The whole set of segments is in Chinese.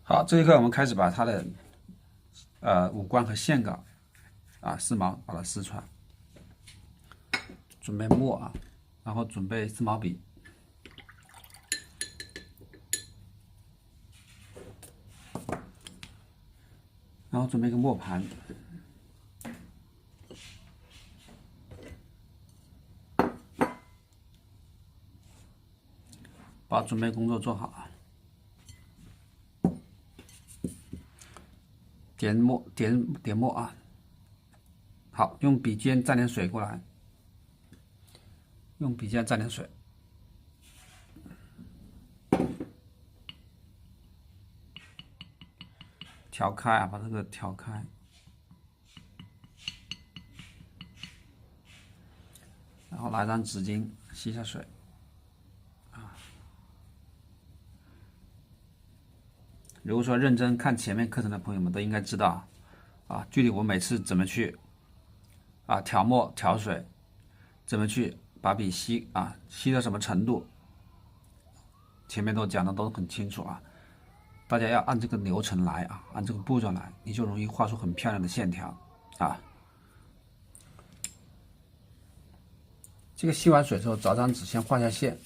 好，这一课我们开始把它的五官和线稿丝毛把它撕出来，准备墨然后准备丝毛笔，然后准备一个墨盘，把准备工作做好点墨好，用笔尖蘸点水过来，用笔尖蘸点水，调开把这个调开，然后拿一张纸巾吸一下水如果说认真看前面课程的朋友们都应该知道具体我每次怎么去调墨调水，怎么去把笔吸到什么程度，前面都讲的都很清楚大家要按这个流程来按这个步骤来，你就容易画出很漂亮的线条这个吸完水之后，找张纸先画下线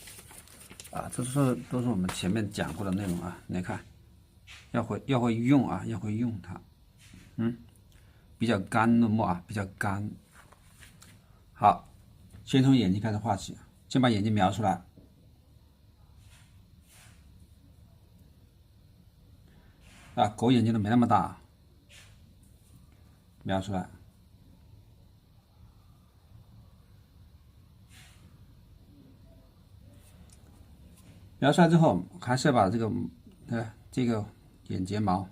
这都是我们前面讲过的内容你看，要会用要会用它，比较干的墨比较干。好，先从眼睛开始画起，先把眼睛描出来。狗眼睛都没那么大，描出来。描出来之后，还是要把这个眼睫毛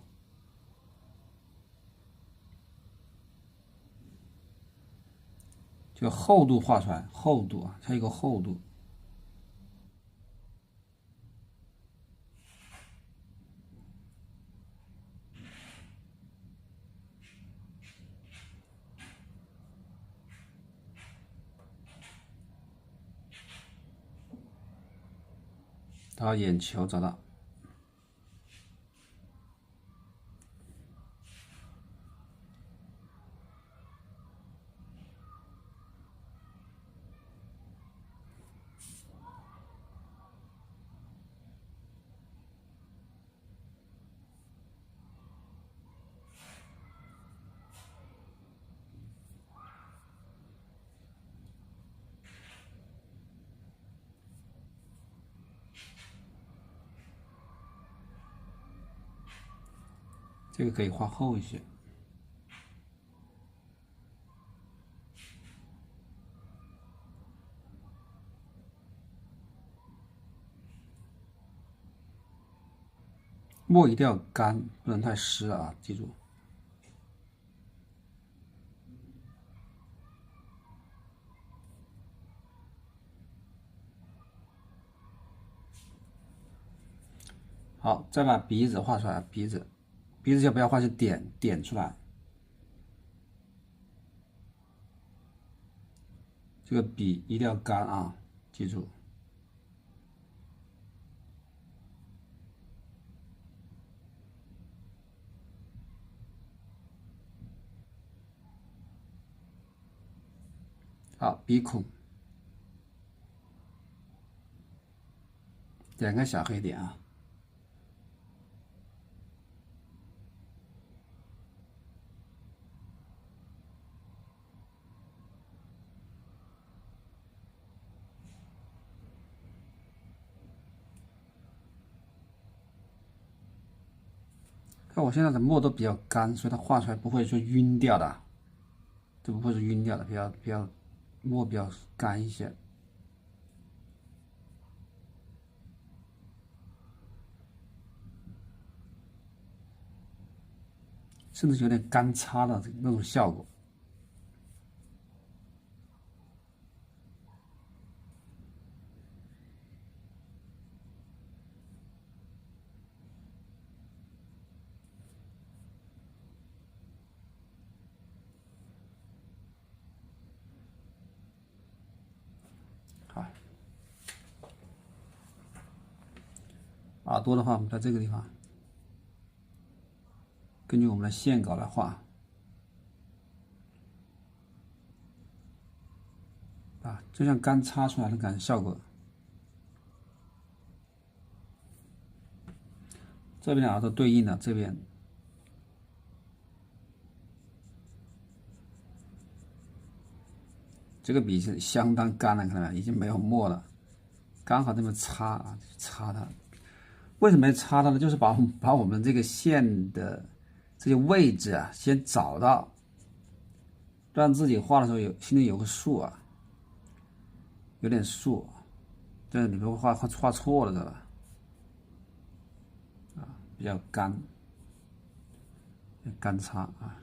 这个厚度画出来，厚度它有个厚度。到眼球找到，这个可以画厚一些。墨一定要干，不能太湿记住。好，再把鼻子画出来，鼻子就不要画成点出来。这个笔一定要干记住。好，鼻孔点个小黑点看我现在的墨都比较干，所以它画出来不会说晕掉的，这不会是晕掉的，墨比较干一些。甚至有点干擦的那种效果。好，耳朵的话，我们在这个地方根据我们的线稿来画。啊，就像刚擦出来的感觉效果。这边两个都对应的，这边这个笔是相当干了，看到没？已经没有墨了，刚好这么擦啊，擦它。为什么要擦它呢？就是把我们这个线的这些位置啊，先找到，让自己画的时候心里有个数啊，有点数，这样你不会画错了，知道吧？啊，比较干擦啊。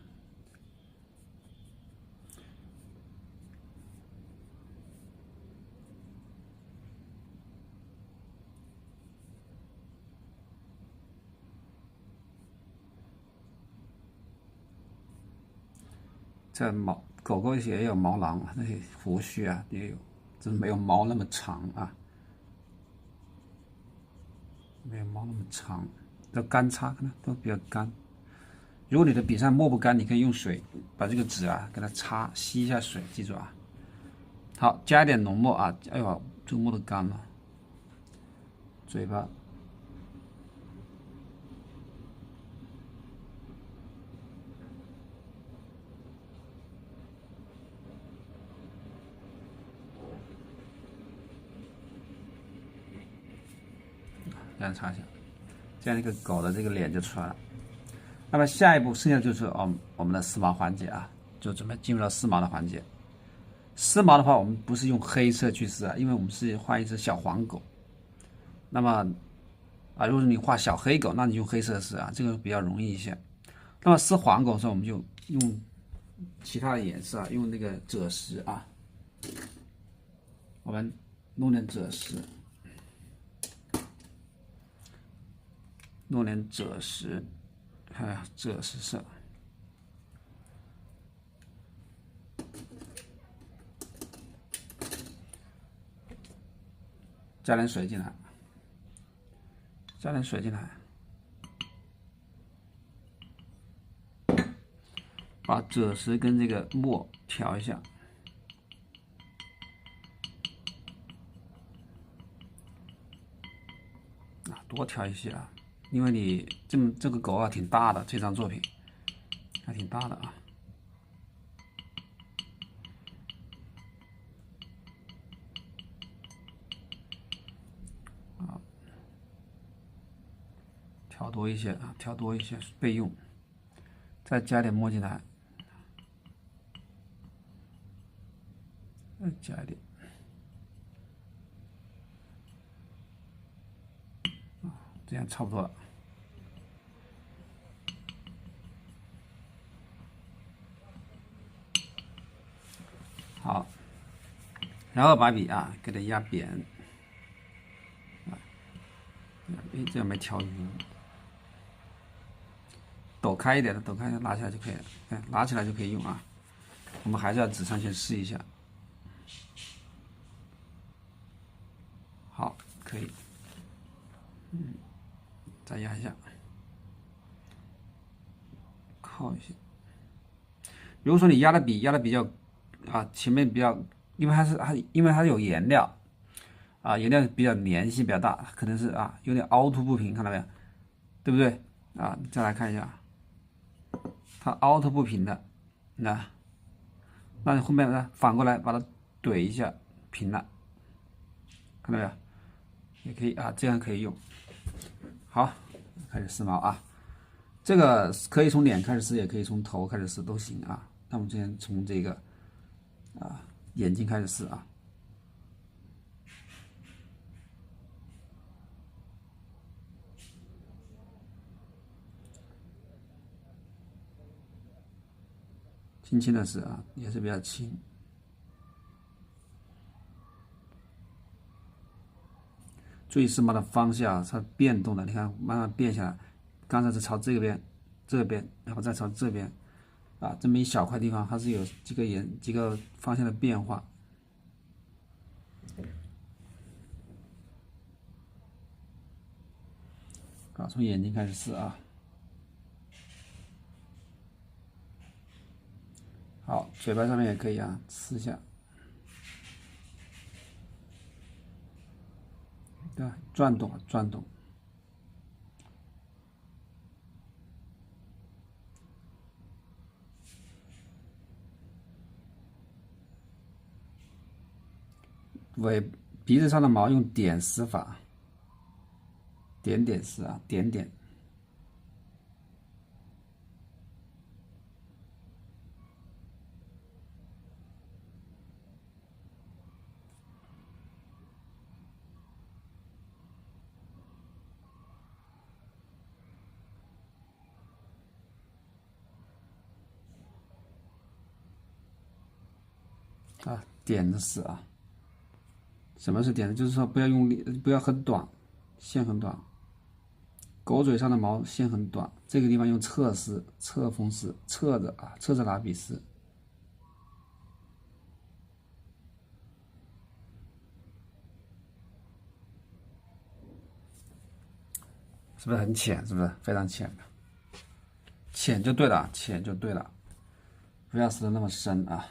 这狗狗也有毛囊，那些胡须啊也有，只是没有毛那么长啊，没有毛那么长。都干擦，可能都比较干。如果你的笔上墨不干，你可以用水把这个纸啊给它擦，吸一下水，记住啊。好，加一点浓墨啊，哎呦，这个墨都干了。嘴巴。这样擦一下，这样一个狗的这个脸就出来了。那么下一步剩下就是我们的丝毛环节啊，就准备进入到丝毛的环节。丝毛的话，我们不是用黑色去丝啊，因为我们是画一只小黄狗。那么啊，如果是你画小黑狗，那你用黑色丝啊，这个比较容易一些。那么丝黄狗的时候，我们就用其他的颜色啊，用那个赭石啊，我们弄点赭石。弄点赭石，赭石色，加点水进来，加点水进来，把赭石跟这个墨调一下，啊，多调一些啊。因为你这个狗啊挺大的，这张作品还挺大的啊。啊，调多一些啊，调多一些备用。再加点墨进来，再加一点，啊，这样差不多了。好，然后把笔啊给它压扁，啊，这样没调匀，抖开一点的，抖开拿起来就可以了，拿起来就可以用啊。我们还是要纸上先试一下，好，可以，再压一下，靠一下。如果说你压的比较啊，前面比较，因为它有颜料啊，颜料比较粘性比较大，可能是啊有点凹凸不平，看到没有？对不对？啊，你再来看一下，它凹凸不平的，那你后面呢反过来把它怼一下，平了，看到没有？也可以啊，这样可以用。好，开始撕毛啊，这个可以从脸开始撕，也可以从头开始撕都行啊。那我们先从这个眼睛开始撕啊。轻轻的撕啊，也是比较轻。注意丝毛的方向，它变动的，你看慢慢变下来。刚才是朝这边，然后再朝这边，啊，这么一小块地方，它是有几个方向的变化。好，从眼睛开始撕啊。好，嘴巴上面也可以啊，撕一下，对吧？转动，转动。鼻子上的毛用点撕法，点点撕啊，点点。啊，点着撕啊。什么是点着？就是说不要用力，不要很短，线很短。狗嘴上的毛线很短，这个地方用侧撕、侧锋撕，侧着啊，侧着拿笔撕，是不是很浅？是不是非常浅的？浅就对了，浅就对了，不要撕的那么深啊。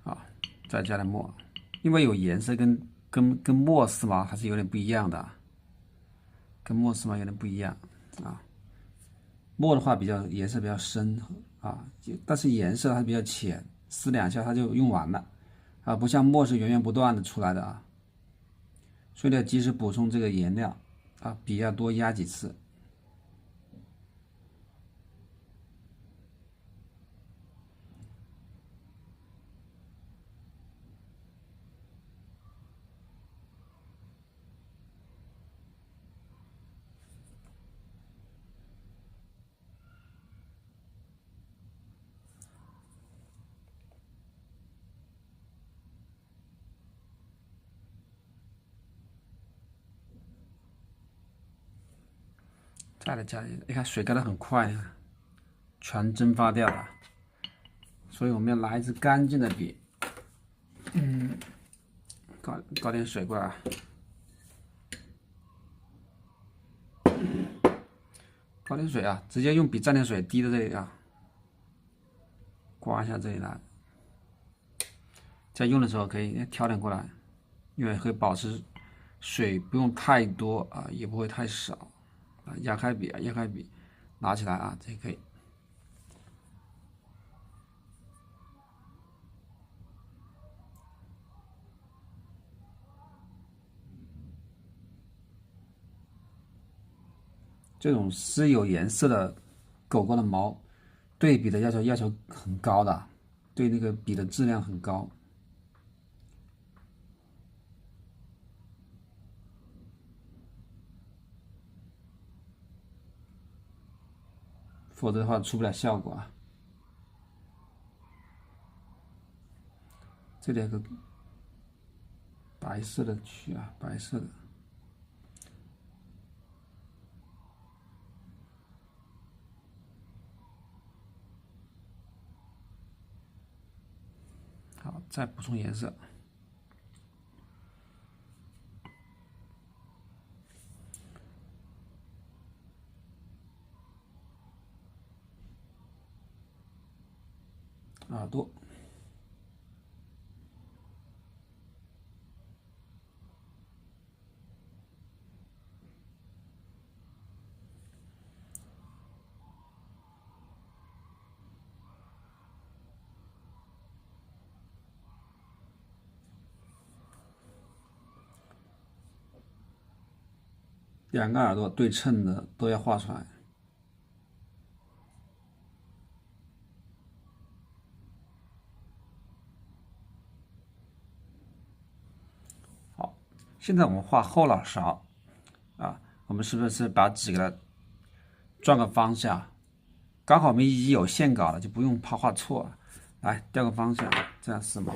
好，再加点墨，因为有颜色跟墨丝毛还是有点不一样的，跟墨丝毛有点不一样啊。墨的话颜色比较深啊，但是颜色它比较浅，撕两下它就用完了啊，不像墨是源源不断的出来的啊，所以要及时补充这个颜料啊，笔要多压几次。再来加一，你看水干得很快，全蒸发掉了。所以我们要拿一支干净的笔，搞点水过来，搞点水啊，直接用笔蘸点水滴在这里啊，刮一下这里来。在用的时候可以挑点过来，因为会保持水不用太多啊，也不会太少啊。压开笔，拿起来啊，这可以。这种撕有颜色的狗狗的毛，对笔的要求很高的，对那个笔的质量很高。否则的话出不了效果啊。这里有个白色的区啊，白色的。好，再补充颜色。耳朵。两个耳朵对称的都要画出来。好，现在我们画后脑勺啊，我们是不是把纸给它转个方向？刚好我们已经有线稿了，就不用怕画错了。来，调个方向，这样撕毛。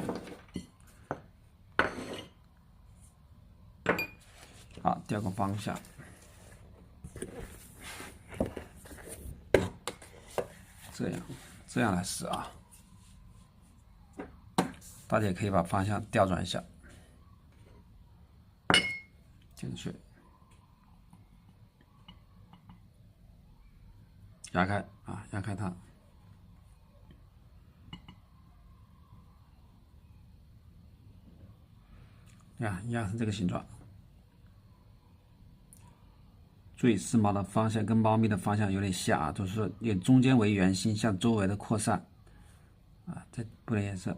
好，调个方向。这样来撕啊。大家也可以把方向调转一下，进去。压开啊，压开它，啊，压成这个形状。注意丝毛的方向跟猫咪的方向有点像啊，就是以中间为圆心，向周围的扩散啊。这布的颜色，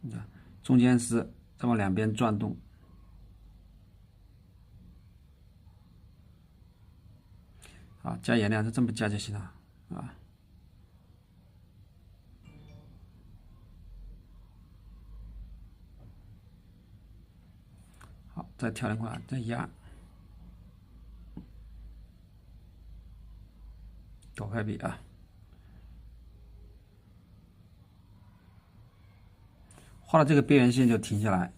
你看中间丝再往两边转动，啊，加颜料是这么加就行了啊。好，再调两块，再压。多开笔啊，画了这个边缘线就停下来。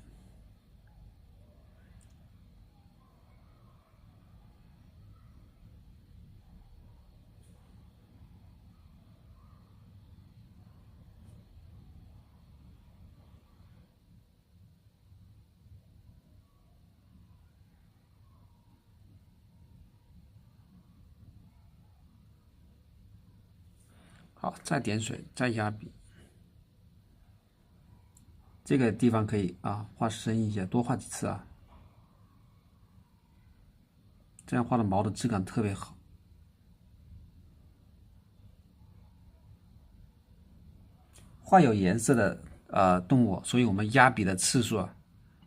好，再点水，再压笔。这个地方可以啊，画深一些，多画几次啊，这样画的毛的质感特别好。画有颜色的动物，所以我们压笔的次数啊，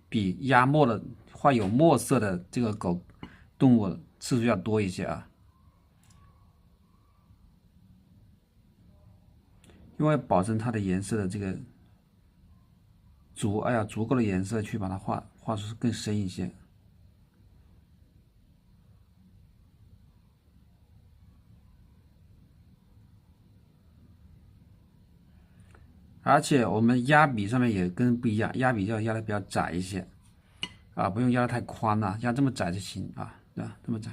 比压墨的画有墨色的这个动物次数要多一些啊，因为保证它的颜色的这个足够的颜色去把它画出更深一些。而且我们压笔上面也跟不一样，压笔要压的比较窄一些啊，不用压的太宽了，压这么窄就行啊，这么窄。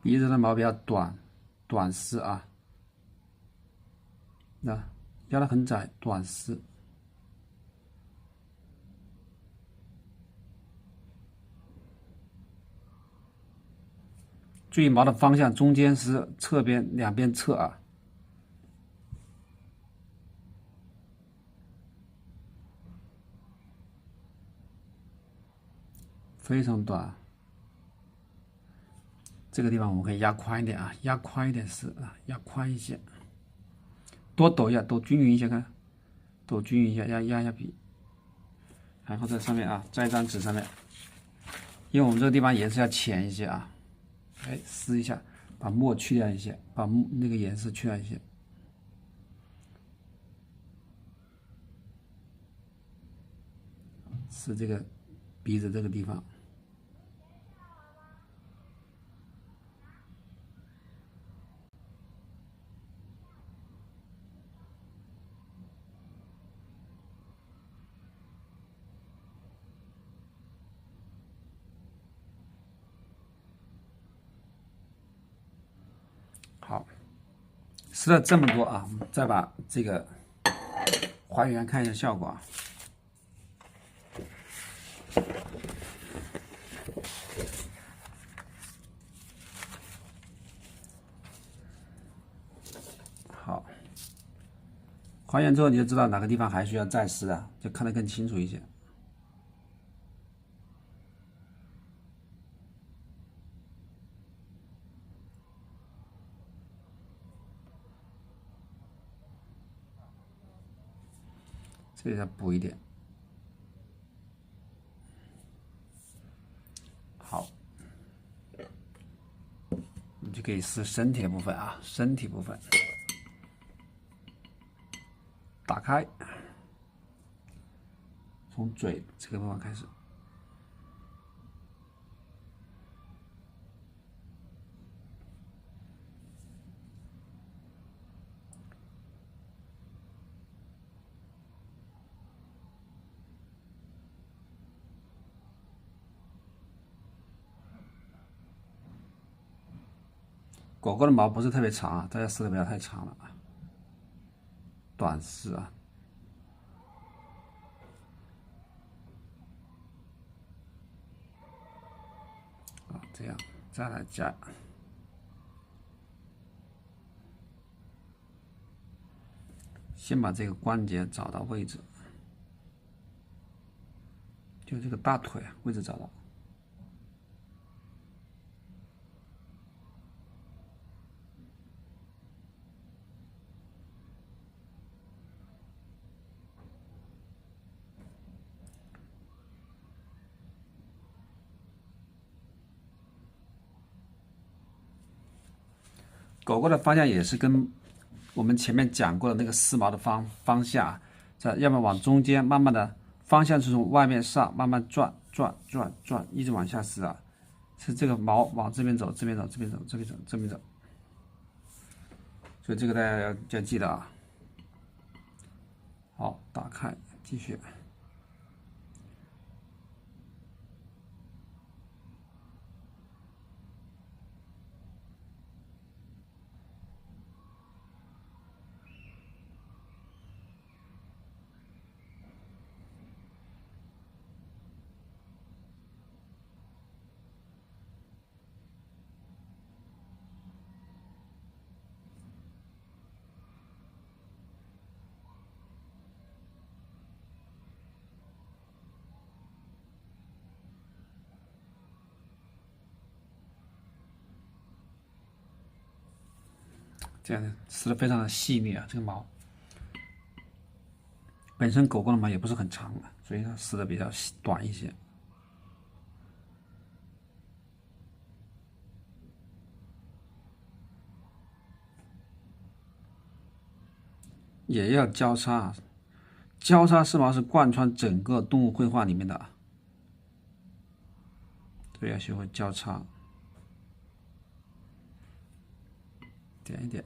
鼻子的毛比较短丝啊，那压的很窄，短丝。注意毛的方向，中间是侧边，两边侧啊。非常短，这个地方我们可以压宽一点啊，压宽一点是啊，压宽一些，多抖一下，抖均匀一些，看，抖均匀一下，压笔，然后在上面啊，在一张纸上面，因为我们这个地方颜色要浅一些啊，哎，撕一下，把墨去掉一些，把那个颜色去掉一些，是这个鼻子这个地方。好，撕了这么多啊，我们再把这个还原看一下效果啊。好，还原之后你就知道哪个地方还需要再撕的，就看得更清楚一些。这里再补一点。好，你就可以撕身体的部分啊，身体部分打开，从嘴这个地方开始。狗狗的毛不是特别长啊，大家撕的不要太长了啊，短撕啊。这样再来加，先把这个关节找到位置，就这个大腿位置找到。狗狗的方向也是跟我们前面讲过的那个撕毛的方向，要么往中间，慢慢的方向是从外面上慢慢转，一直往下撕啊，是这个毛往这边走，这边走，这边走，这边走，这边走。所以这个大家要记得啊。好，打开，继续。这样撕的非常的细腻啊，这个毛。本身狗狗的毛也不是很长的，所以它撕的比较短一些。也要交叉，交叉丝毛是贯穿整个动物绘画里面的，所以要学会交叉，点一点。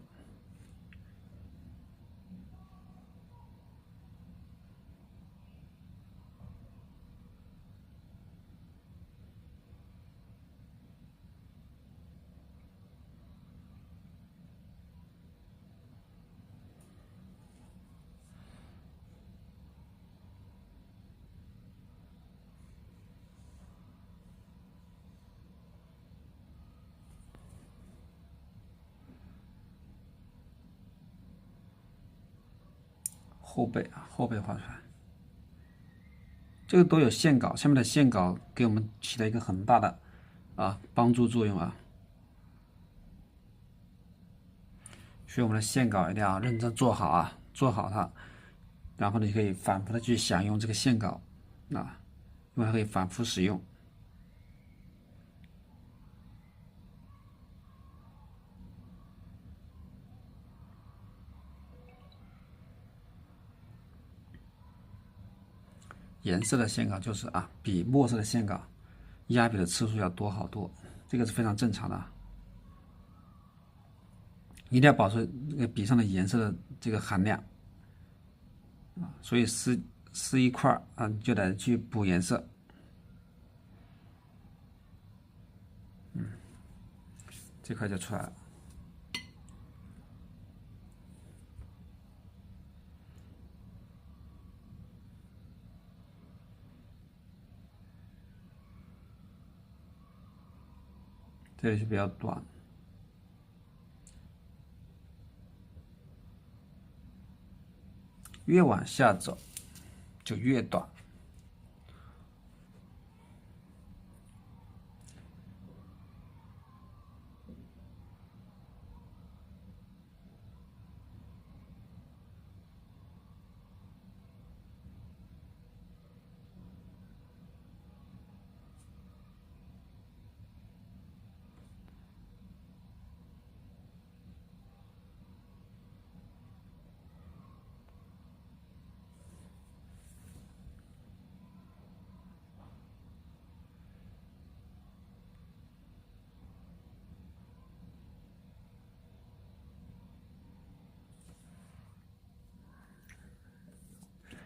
后背啊，后背画出来，这个都有线稿，下面的线稿给我们起了一个很大的帮助作用啊。所以我们的线稿一定要认真做好啊，做好它，然后你可以反复的去享用这个线稿啊，因为它可以反复使用。颜色的线稿就是比墨色的线稿压笔的次数要多好多，这个是非常正常的。一定要保持这个笔上的颜色的这个含量所以撕一块就得去补颜色。这块就出来了。这里是比较短，越往下走就越短。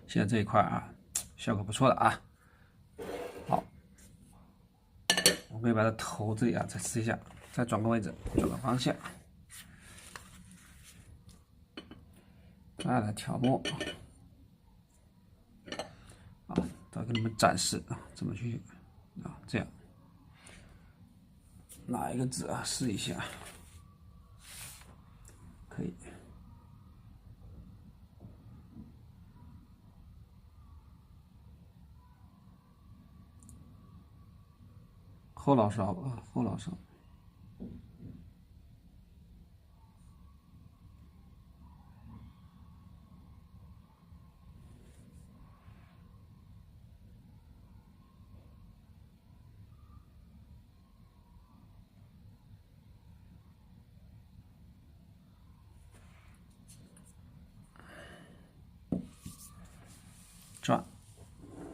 现在这一块效果不错的好，我可以把它头这里再撕一下，再转个位置，转个方向。再来调墨啊，再给你们展示啊怎么去啊这样，哪一个字啊试一下，可以。后脑勺啊，后脑勺。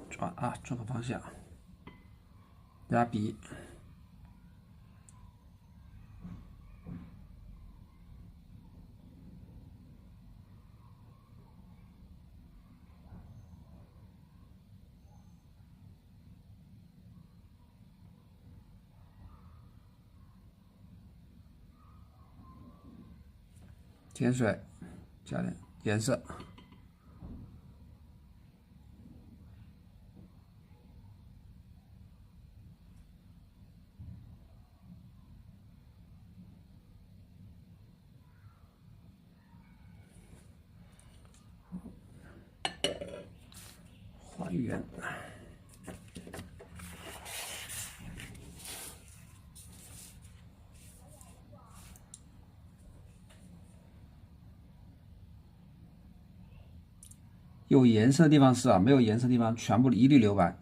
转啊，转个方向，压笔，填水，加点颜色。还原。有颜色的地方是啊，没有颜色的地方全部一律留白，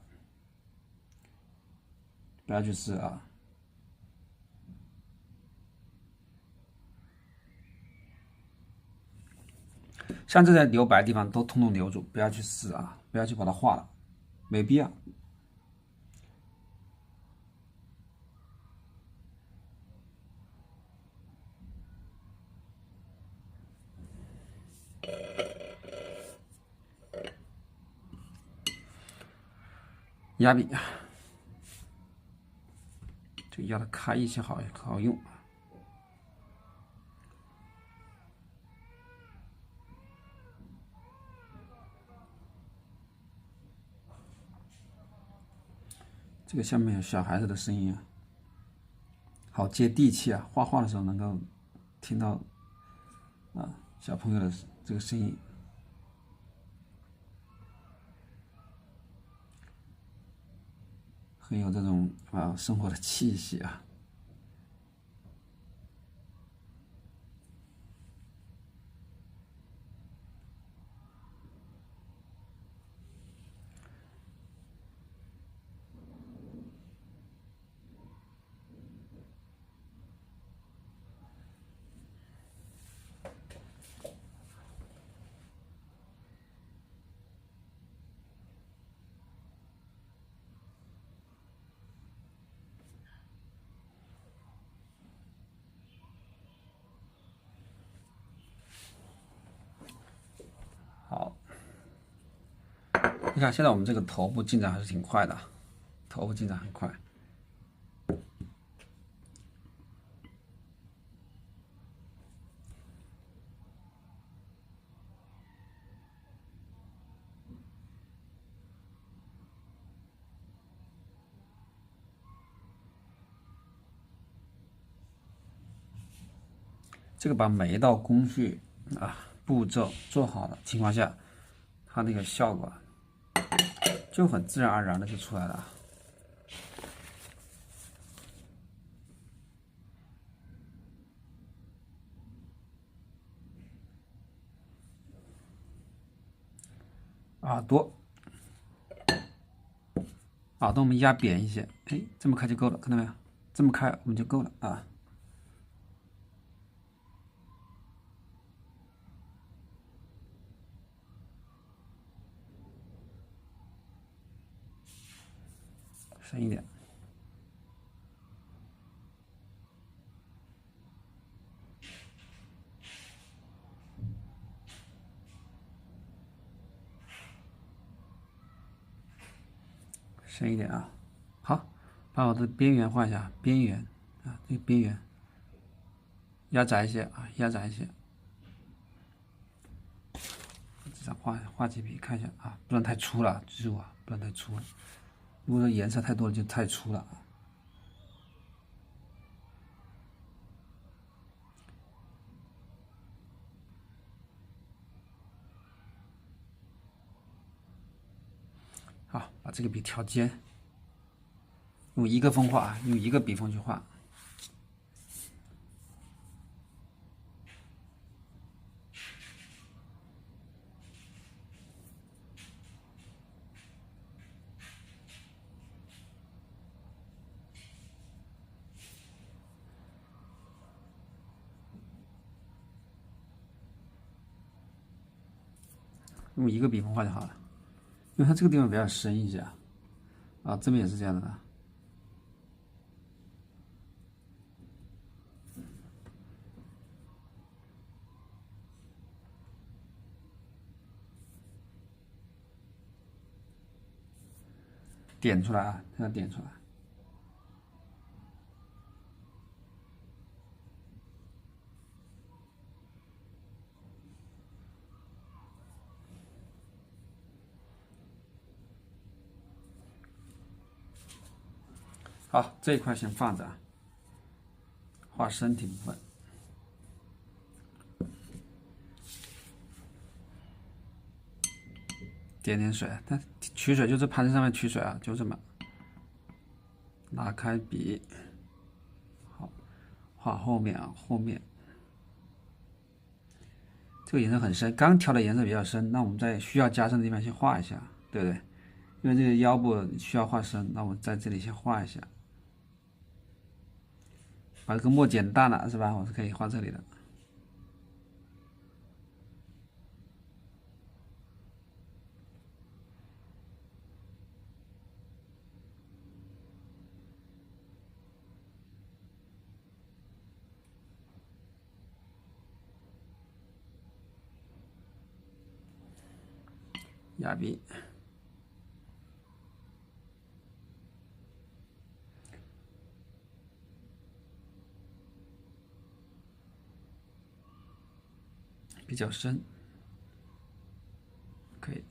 不要去试啊。像这些留白的地方都统统留住，不要去试啊，不要去把它画了，没必要。压笔，这个压的开一些好用。这个下面有小孩子的声音啊，好接地气啊！画画的时候能够听到啊小朋友的这个声音，很有这种啊生活的气息啊。好，你看现在我们这个头部进展还是挺快的，头部进展很快。这个把每一道工序啊步骤做好的情况下，它那个效果就很自然而然的就出来了。耳朵我们压扁一些，哎，这么开就够了，看到没有？这么开我们就够了啊。深一点，深一点啊。好，把我的边缘画一下，边缘啊，这个边缘压窄一些啊，压窄一些。纸上画几笔，看一下啊，不能太粗了，记住啊，不能太粗了。如果说颜色太多了，就太粗了。好，把这个笔调尖，用一个锋画，用一个笔锋去画。用一个笔锋画就好了，因为它这个地方比较深一些啊，这边也是这样的。点出来啊，这样点出来。好，这一块先放着，画身体部分。点点水，它取水就是盘子上面取水啊，就这么拿开笔，好，画后面啊，后面这个颜色很深，刚调的颜色比较深，那我们在需要加深的地方先画一下，对不对？因为这个腰部需要画深，那我在这里先画一下，把这个墨减淡了是吧？我是可以画这里的。压笔，比较深，可以。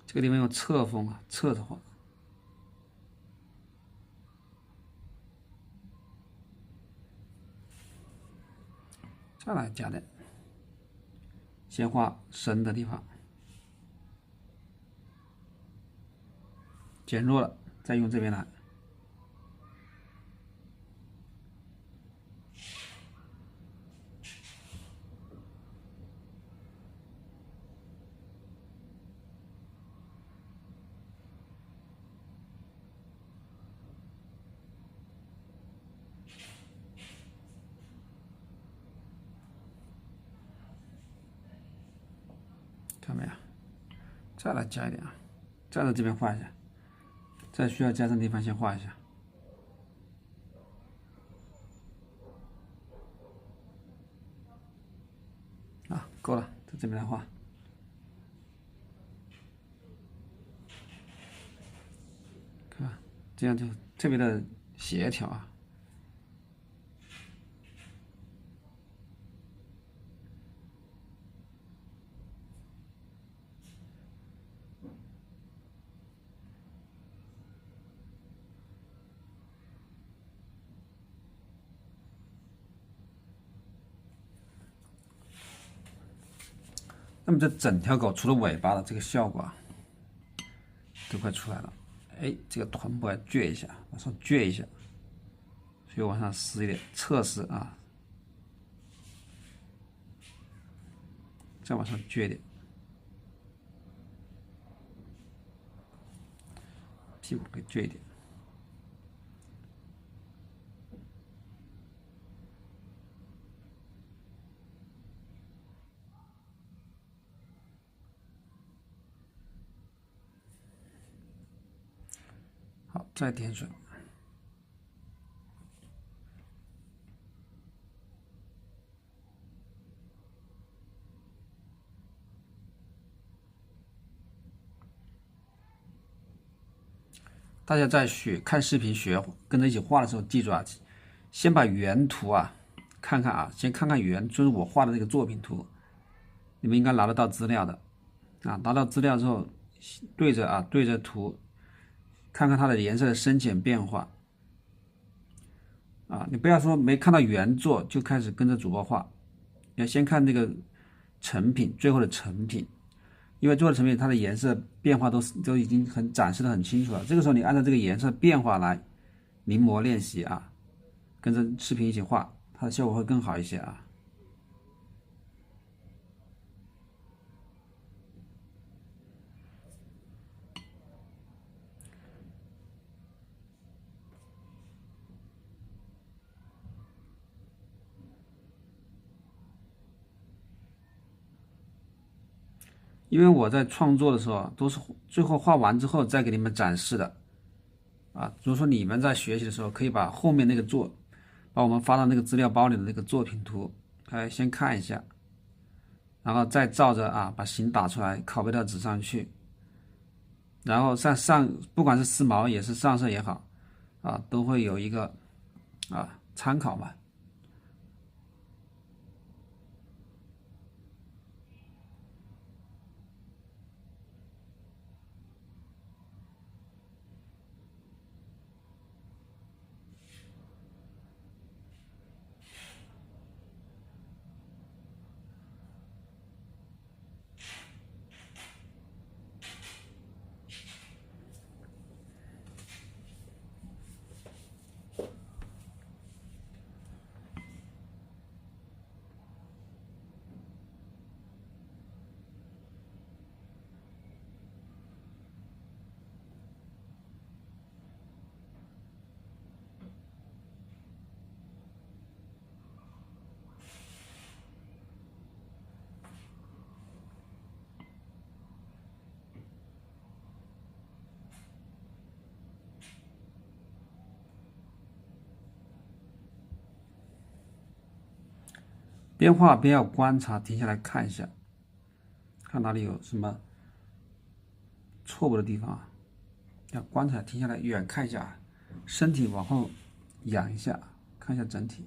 这个地方用侧锋啊，侧着画。再来加点，先画深的地方，减弱了，再用这边来。看到没有？再来加一点啊，再在这边画一下，再需要加深的地方先画一下。啊，够了，在这边来画。看，这样就特别的协调啊。那么这整条狗除了尾巴的这个效果啊，都快出来了。哎，这个臀部要撅一下，往上撅一下，所以往上撕一点，侧撕啊，再往上撅一点，屁股可以撅一点。好，再点水。大家在看视频跟着一起画的时候，记住啊，先把原图啊看看啊，先看看就是我画的那个作品图，你们应该拿得到资料的啊。拿到资料之后，对着图看看它的颜色的深浅变化啊。你不要说没看到原作就开始跟着主播画，你要先看那个成品，最后的成品。因为最后的成品它的颜色变化都已经展示的很清楚了，这个时候你按照这个颜色变化来临摹练习啊，跟着视频一起画，它的效果会更好一些啊。因为我在创作的时候都是最后画完之后再给你们展示的啊。如果说你们在学习的时候，可以把后面那个把我们发到那个资料包里的那个作品图，先看一下，然后再照着啊把形打出来，拷贝到纸上去，然后不管是丝毛也是上色也好啊，都会有一个参考嘛。边画边要观察，停下来看一下，看哪里有什么错误的地方啊，要观察，停下来远看一下，身体往后仰一下，看一下整体。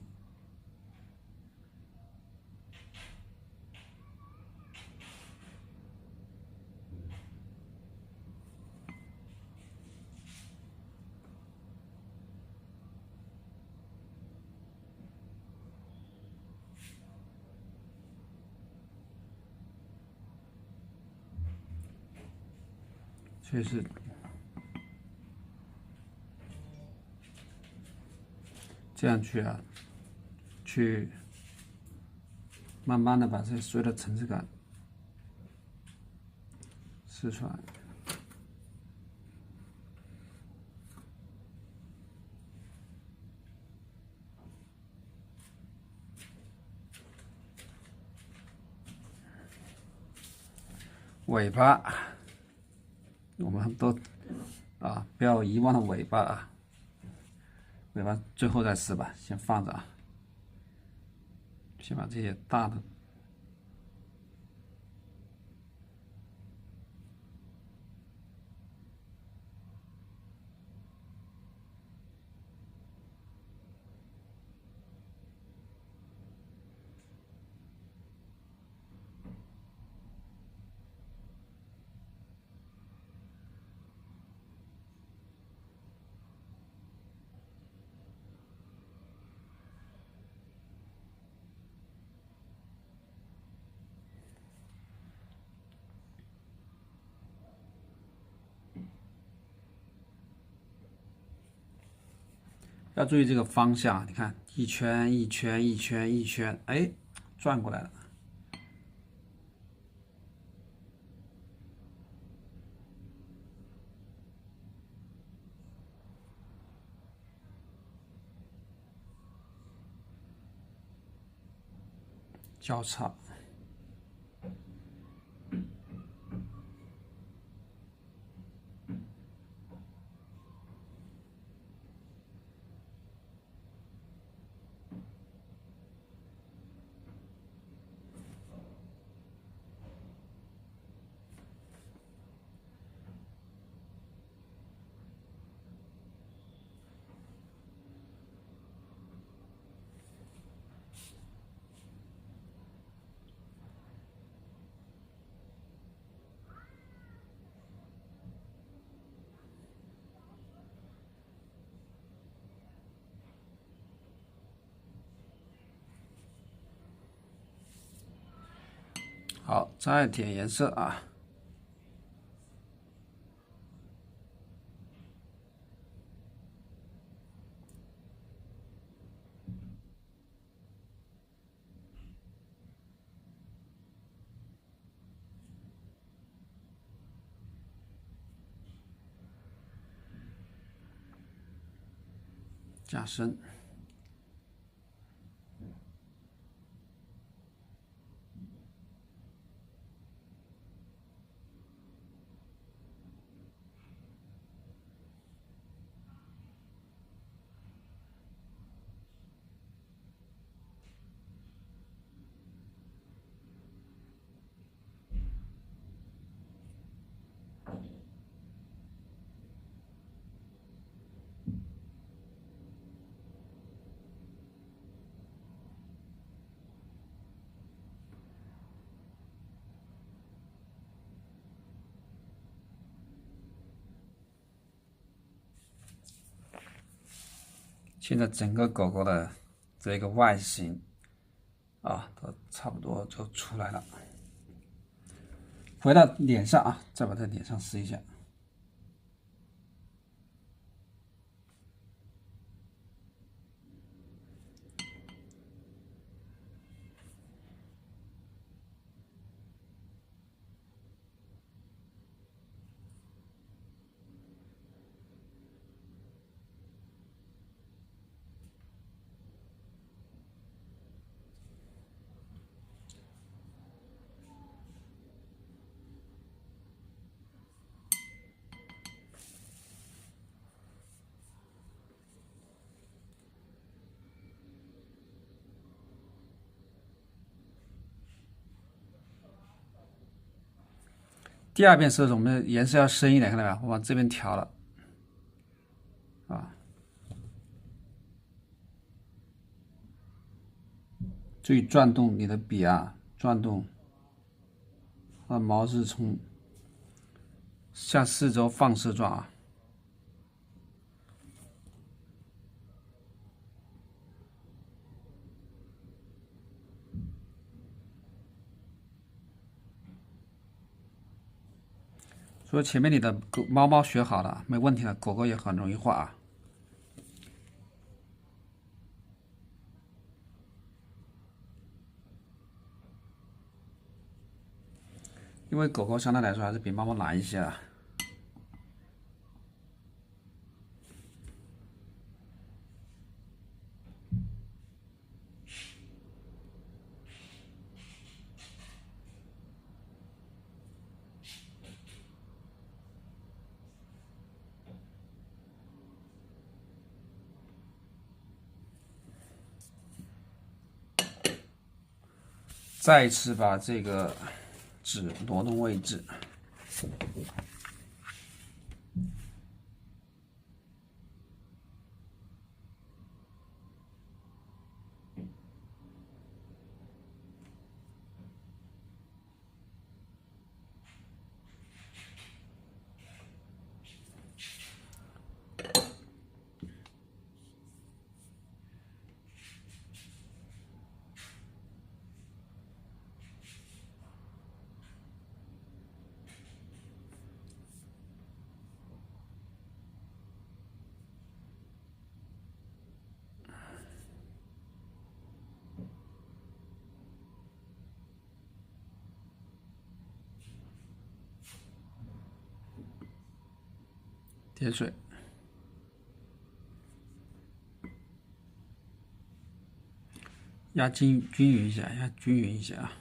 所以是这样去慢慢的把这所有的层次感试出来。尾巴，我们都不要遗忘了尾巴啊，尾巴最后再试吧，先放着啊，先把这些大的。要注意这个方向，你看一圈一圈一圈一圈，哎，转过来了。交叉。好，再点颜色啊。加深。现在整个狗狗的这个外形啊，都差不多就出来了。回到脸上啊，再把它脸上撕一下。第二遍色的时候，我们的颜色要深一点，看到没有？我往这边调了，啊，注意转动你的笔啊，转动，毛是从向四周放射状啊。所以前面你的猫学好了，没问题了，狗狗也很容易画啊。因为狗狗相对来说还是比猫难一些啊。再一次把这个纸挪动位置。点水，压均匀一下，压均匀一下啊。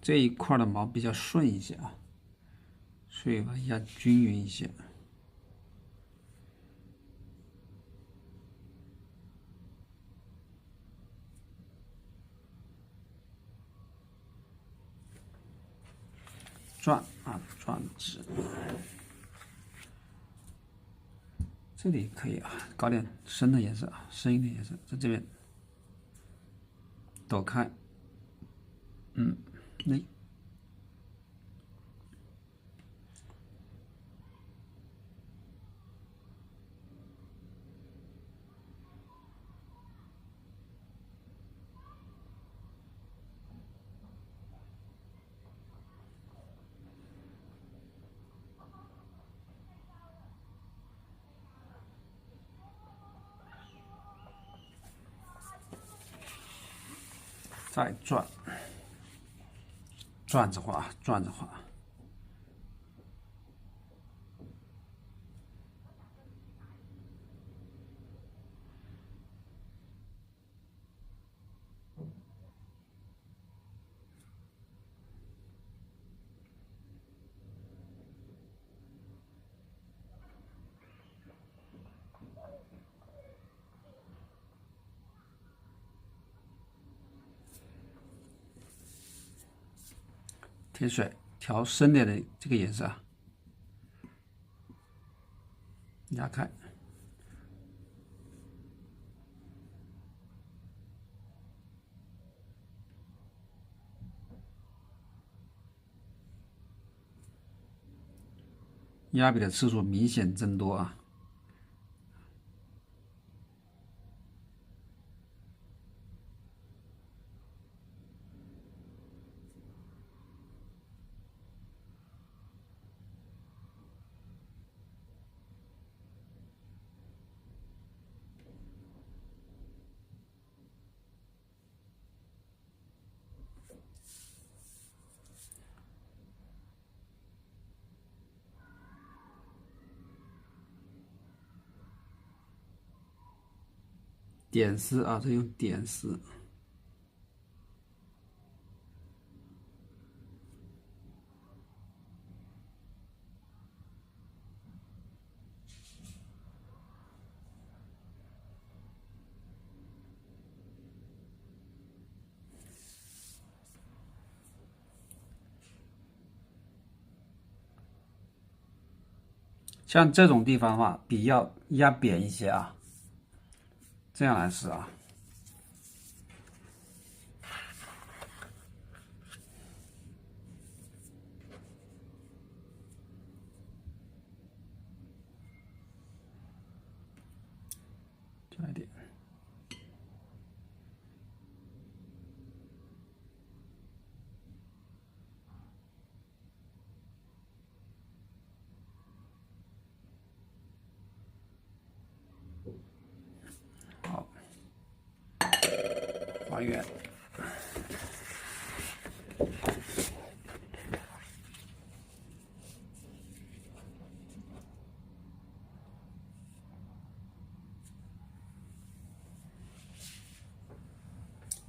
这一块的毛比较顺一些啊，所以把它压均匀一些。转啊，转纸，这里可以啊，搞点深的颜色啊，深一点颜色，在这边抖开，那再转，转着画，转着画。填水，调深点的这个颜色，压开。压笔的次数明显增多啊！点丝啊，这用点丝。像这种地方的话，笔要压扁一些啊，这样来试啊。加一点。好，还原。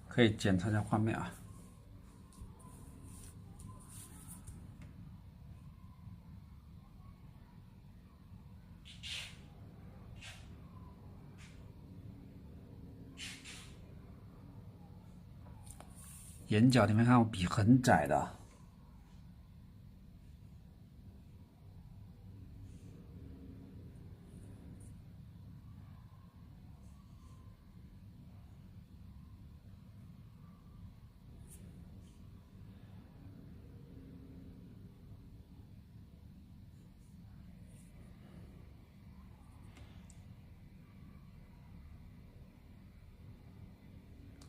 可以检查一下画面啊。眼角你们看，我笔很窄的。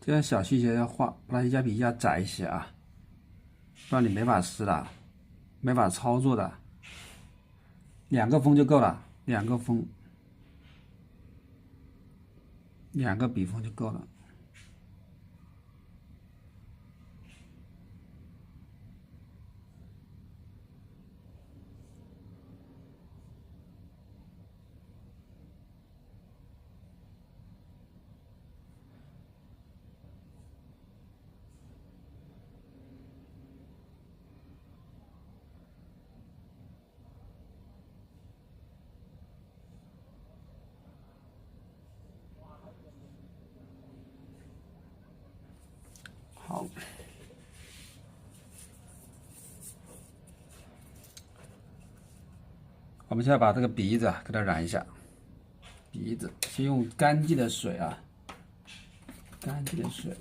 这样小细节要画，把压笔压窄一些啊，不然你没法撕的，没法操作的。2个锋就够了，2个锋，2个笔锋就够了。好，我们现在把这个鼻子啊给它染一下。鼻子先用干净的水啊，干净的水。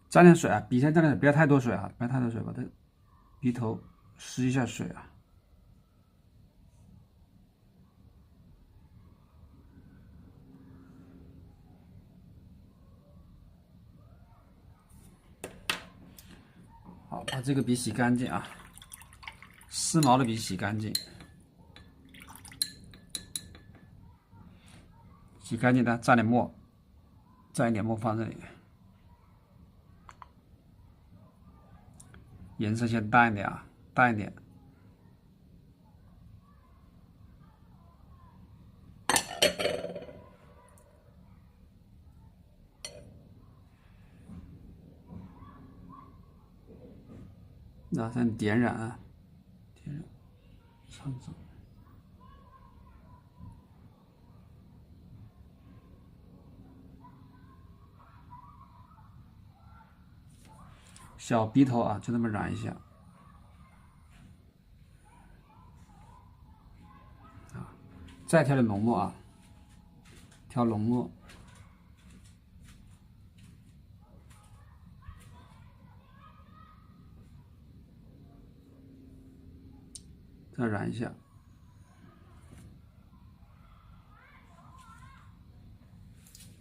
沾点水啊，笔先沾点水，不要太多水啊，不要太多水，把这鼻头湿一下水啊。把这个笔洗干净啊，丝毛的笔洗干净，洗干净的蘸点墨，蘸一点墨放这里，颜色先淡一点啊，淡一点。那先点染啊，点染，上色。小鼻头啊，就这么染一下。啊，再挑点浓墨啊，挑浓墨。再染一下，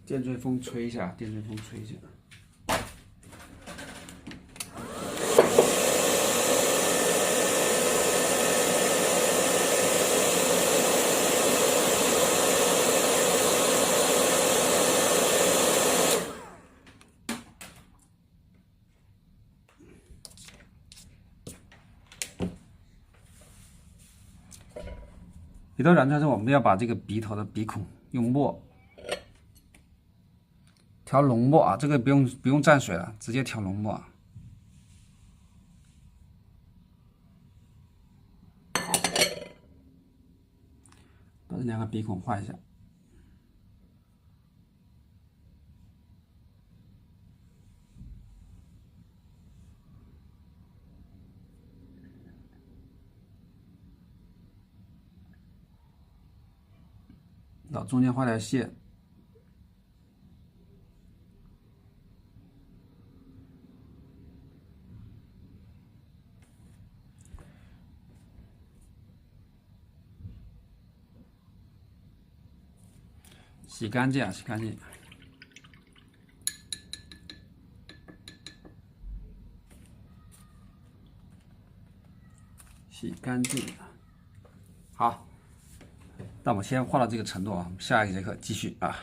电吹风吹一下，电吹风吹一下。笔头染出来之后，我们要把这个鼻头的鼻孔用墨调浓墨啊，这个不用蘸水了，直接调浓墨啊。把这两个鼻孔画一下。到中间画条线，洗干净啊，洗干净，洗干净。好，那我们先画到这个程度啊，下一节课继续啊。